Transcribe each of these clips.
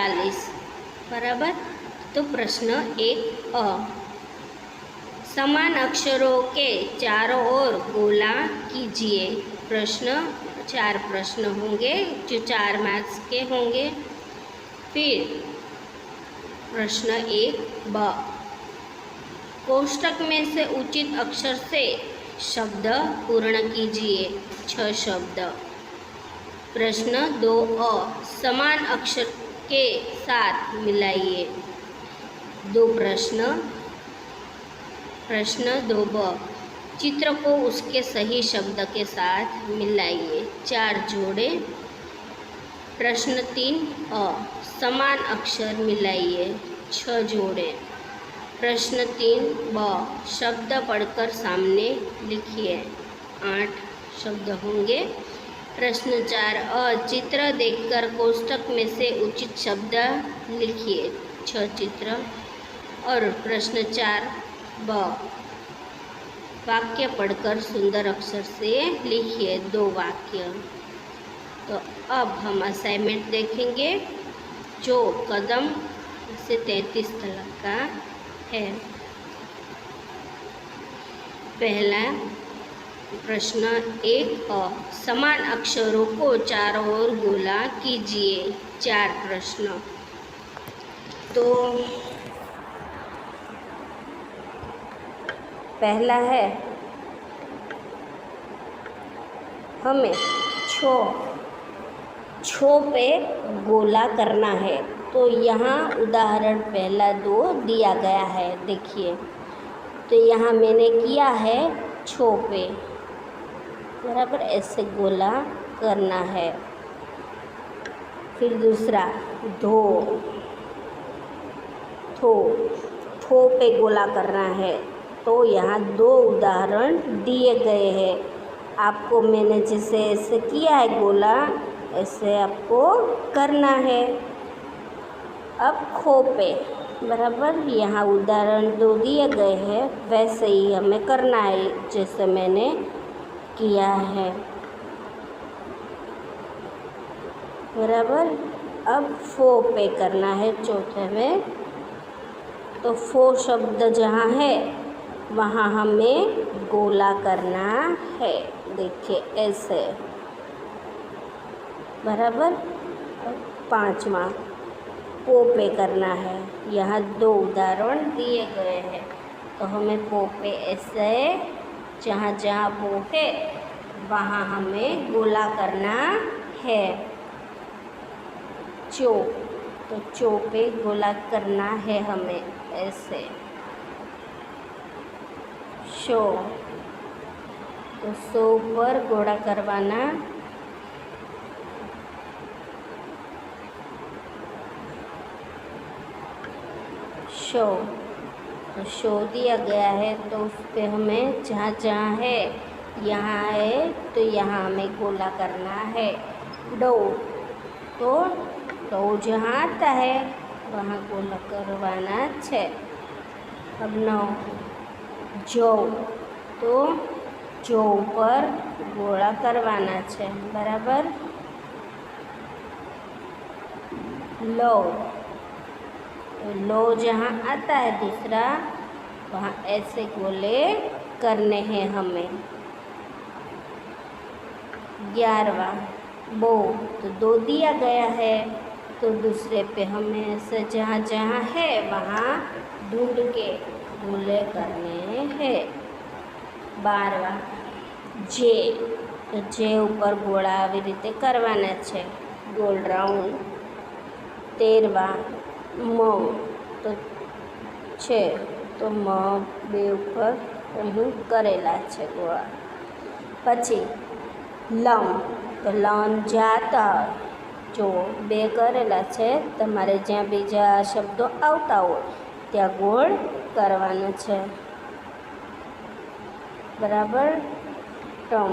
40। बराबर। तो प्रश्न 1 समान अक्षरों के चारों ओर गोला कीजिए। प्रश्न 4 प्रश्न होंगे जो 4 मार्क्स के होंगे। फिर प्रश्न 1 कोष्टक में से उचित अक्षर से शब्द पूर्ण कीजिए। 6 शब्द। प्रश्न 2 समान अक्षर के साथ मिलाइए। 2 प्रश्न। प्रश्न 2 चित्र को उसके सही शब्द के साथ मिलाइए। 4 जोड़े। प्रश्न 3 समान अक्षर मिलाइए। 6 जोड़े। प्रश्न 3 शब्द पढ़कर सामने लिखिए। 8 शब्द होंगे। प्रश्न 4 चित्र देखकर कोष्टक में से उचित शब्द लिखिए। 6 चित्र। और प्रश्न 4 वाक्य पढ़कर सुंदर अक्षर से लिखिए 2 वाक्य। तो अब हम असाइनमेंट देखेंगे जो कदम से 33 तक का है। पहला प्रश्न 1 समान अक्षरों को चारों ओर गोला कीजिए। 4 प्रश्न। तो पहला है हमें छो पे गोला करना है। तो यहाँ उदाहरण पहला 2 दिया गया है, देखिए। तो यहाँ मैंने किया है छो पे, बराबर ऐसे गोला करना है। फिर दूसरा थो पे गोला करना है। तो यहाँ 2 उदाहरण दिए गए हैं। आपको मैंने जैसे ऐसे किया है गोला, ऐसे आपको करना है। अब खो पे, बराबर यहाँ उदाहरण 2 दिए गए हैं, वैसे ही हमें करना है जैसे मैंने किया है, बराबर। अब फो पे करना है चौथे में। तो फो शब्द जहाँ है वहाँ हमें गोला करना है, देखिए ऐसे, बराबर। 5वां पो पे करना है। यहाँ 2 उदाहरण दिए गए हैं। तो हमें पो पे ऐसे जहाँ जहाँ पो है वहाँ हमें गोला करना है। तो चो पे गोला करना है हमें ऐसे। शो, तो शो पर गोला करवाना। शो, तो शो दिया गया है तो उस पर हमें जहाँ जहाँ है, यहाँ है तो यहाँ हमें गोला करना है। डो, तो जहाँ आता है वहाँ गोला करवाना 6। अब 9 जो, तो जो पर गोला करवाना 6, बराबर। लो, तो लो जहाँ आता है दूसरा वहाँ ऐसे गोले करने हैं हमें। 11वां बो, तो 2 दिया गया है तो दूसरे पे हमें ऐसे जहाँ जहाँ है वहाँ ढूंढ के गोले करने हैं। 12वां जे, तो जे ऊपर गोला આવી રીતે કરવાના છે, गोल राउंड। 13वां म, तो છે તો म 2 ઉપર અહીં કરેલા છે ગોળા। પછી લમ, તો લમ જાતા, જો 2 કરેલા છે, તમારે જ્યાં બીજા શબ્દો આવતા હોય ત્યાં ગોળ કરવાનો છે, બરાબર। ટમ,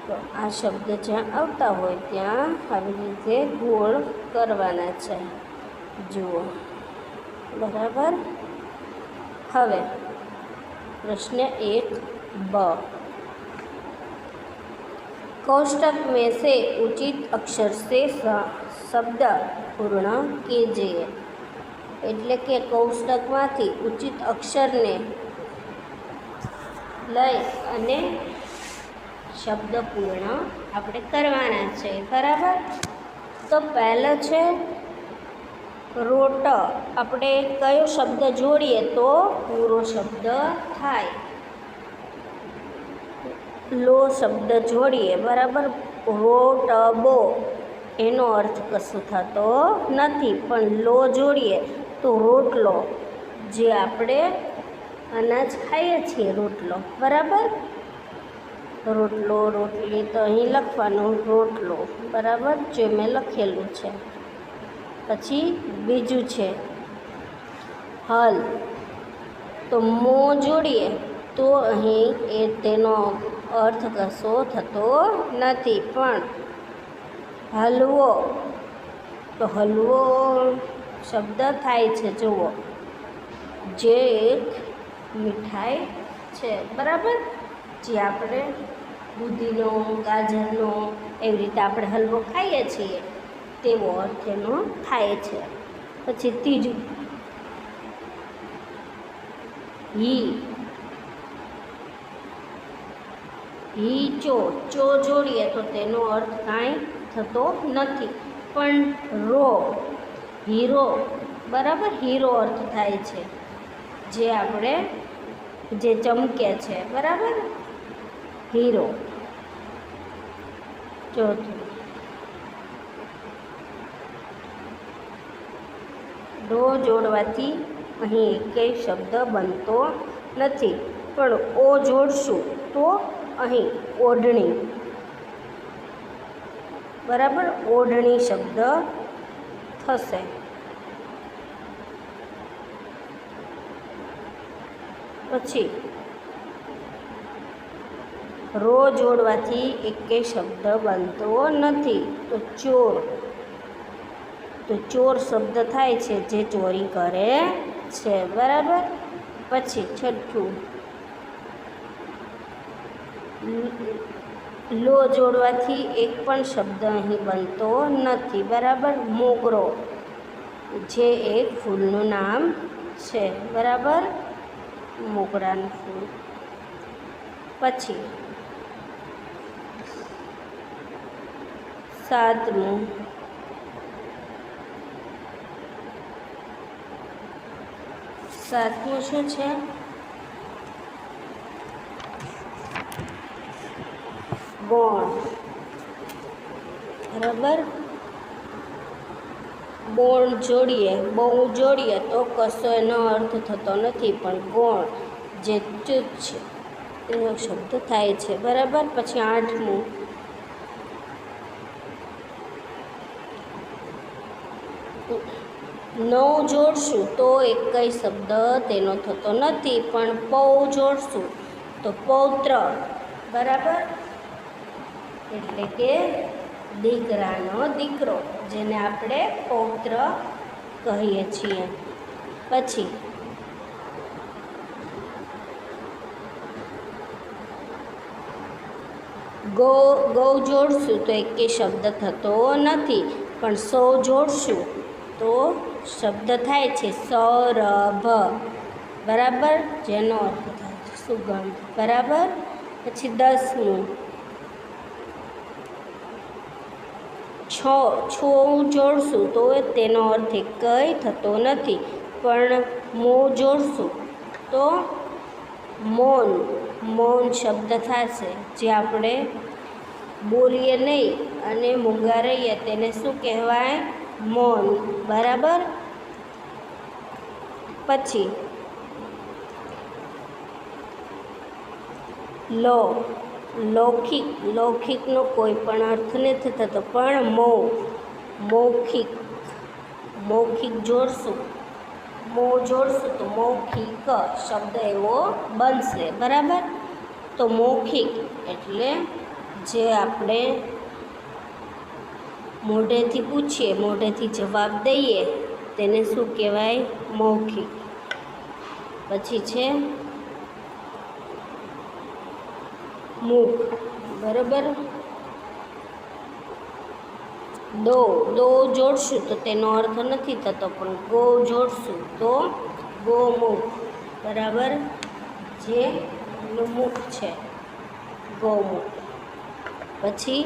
તો આ શબ્દ જ્યાં આવતા હોય ત્યાં આવી રીતે ગોળ કરવાના છે, જુઓ, બરાબર। હવે प्रश्न 1 कोष्टक में से उचित अक्षर से શબ્દ પૂર્ણ કીજીએ, એટલે કે કોષ્ટકમાંથી ઉચિત અક્ષરને લઈ અને શબ્દ પૂર્ણ આપણે કરવાના છે, બરાબર। તો પહેલો છે રોટ। આપણે કયો શબ્દ જોડીએ તો પૂરો શબ્દ થાય, લો શબ્દ જોડીએ, બરાબર। રોટબો એનો અર્થ કશું થતો નથી, પણ લો જોડીએ તો રોટલો, જે આપણે અનાજ ખાઈએ છીએ રોટલો, બરાબર। રોટલો, રોટલી તો અહીં લખવાનું રોટલો, બરાબર, જે મેં લખેલું છે। પછી બીજું છે હલ। તો મો જોડીએ તો અહીં તેનો અર્થ કશો થતો નથી, પણ હલવો, તો હલવો શબ્દ થાય છે, જુઓ, જે એક મીઠાઈ છે, બરાબર। જે આપણે દૂધીનો, ગાજરનો એવી રીતે આપણે હલવો ખાઈએ છીએ તેવો અર્થ એનો થાય છે। પછી ત્રીજું હી। હી ચો જોડીએ તો તેનો અર્થ કાંઈ થતો નથી, પણ રો, હીરો, બરાબર, હીરો અર્થ થાય છે, જે આપણે જે ચમકે છે, બરાબર, હીરો। ચોથું ડો જોડવાથી અહીં એકેય શબ્દ બનતો નથી, પણ ઓ જોડશું તો અહીં ઓઢણી, બરાબર, ઓઢણી શબ્દ થશે। પછી રો જોડવાથી એકેય શબ્દ બનતો નથી, તો ચોર, તો ચોર શબ્દ થાય છે, જે ચોરી કરે છે, બરાબર। પછી છઠ્ઠું લો જોડવાથી એક પણ શબ્દ અહીં બનતો નથી, બરાબર। મોગરો, જે એક ફૂલનું નામ છે, બરાબર, મોગરાનું ફૂલ। પછી સાતમું શું છે? ગોણ, બરાબર। બોણ જોડીએ, બહુ જોડીએ તો કશો એનો અર્થ થતો નથી, પણ ગોણ, જે તુચ્છ એનો શબ્દ થાય છે, બરાબર। પછી આઠમું નવ જોડશું તો એકેય શબ્દ તેનો થતો નથી, પણ પૌ જોડશું તો પૌત્ર, બરાબર, એટલે કે દીકરાનો દીકરો, જેને આપણે પૌત્ર કહીએ છીએ। પછી ગૌ જોડશું તો એકેય શબ્દ થતો નથી, પણ સૌ જોડશું તો શબ્દ થાય છે સૌરભ, બરાબર, જેનો અર્થ થાય છે સુગંધ, બરાબર। પછી 10મું છો જોડશું તો તેનો અર્થ એકેય થતો નથી, પણ મો જોડશું તો મૌન, મૌન શબ્દ થશે, જે આપણે બોલીએ નહીં અને મૂંગા રહીએ તેને શું કહેવાય? મૌન, બરાબર। પછી લૌકિક, લૌકિકનો કોઈ પણ અર્થ નથી થતો, પણ મૌખિક, મૌખિક જોડશું, તો મૌખિક શબ્દ એવો બનશે, બરાબર। તો મૌખિક એટલે જે આપણે મોઢેથી પૂછીએ, મોઢેથી જવાબ દઈએ તેને શું કહેવાય? મૌખિક। પછી છે મુખ, બરાબર, દો દો જોડશું તો તેનો અર્થ નથી થતો, પણ ગો જોડશું તો ગોમુખ, બરાબર, જે એનું મુખ છે, ગૌમુખ. પછી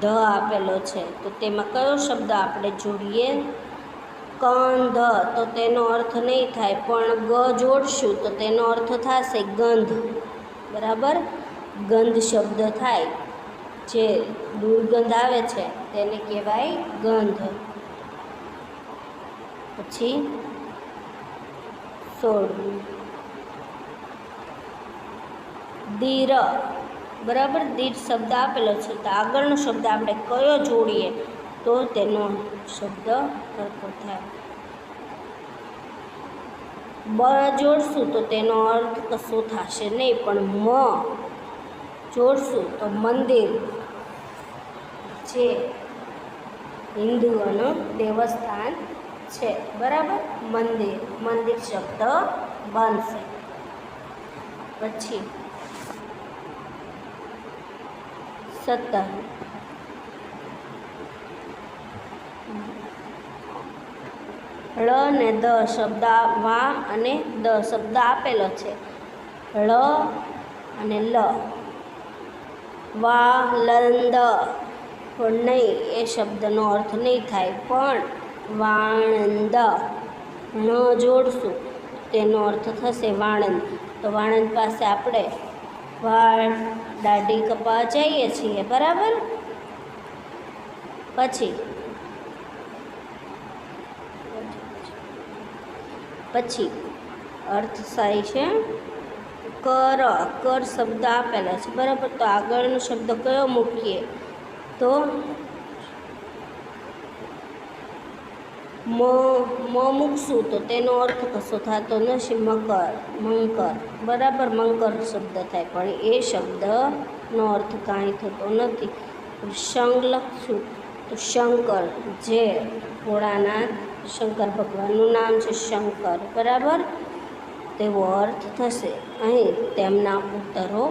ધ આપેલો છે તો તેમાં કયો શબ્દ આપણે જોડીએ? કંધ. તો તેનો અર્થ નહીં થાય, પણ ગ જોડશું તો તેનો અર્થ થશે ગંધ, બરાબર, ગંધ શબ્દ થાય. જે દુર્ગંધ આવે છે તેને કહેવાય ગંધ. પછી 16 દીર, બરાબર, દીર શબ્દ આપેલો છે તો આગળનો શબ્દ આપણે કયો જોડીએ તો તેનો શબ્દ સરખો થાય? બ જોડશું તો તેનો અર્થ કશો થશે નહીં, પણ મ જોડશું તો મંદિર, જે હિન્દુઓનું દેવસ્થાન છે, બરાબર, મંદિર, મંદિર શબ્દ બનશે. પછી 17 ળ ને દ શબ્દ, વા અને દ શબ્દ આપેલો છે. ળ અને લ, વા લંદ, પણ નહીં, એ શબ્દનો અર્થ નહીં થાય, પણ વાણંદ, ણ જોડશું તેનો અર્થ થશે વાણંદ. તો વાણંદ પાસે આપણે વાળ દાઢી કપા જઈએ છીએ, બરાબર. પછી અર્થ થાય છે કર. કર શબ્દ આપેલા છે, બરાબર, તો આગળનો શબ્દ કયો મૂકીએ તો મ મૂકશું તો તેનો અર્થ કશો થતો નથી, મકર, મંકર, બરાબર, મંકર શબ્દ થાય, પણ એ શબ્દનો અર્થ કાંઈ થતો નથી. શંગ લખશું તો શંકર, જે ભોળાનાથ શંકર ભગવાનનું નામ છે, શંકર, બરાબર, તેવો અર્થ થશે. અહીં તેમના ઉત્તરો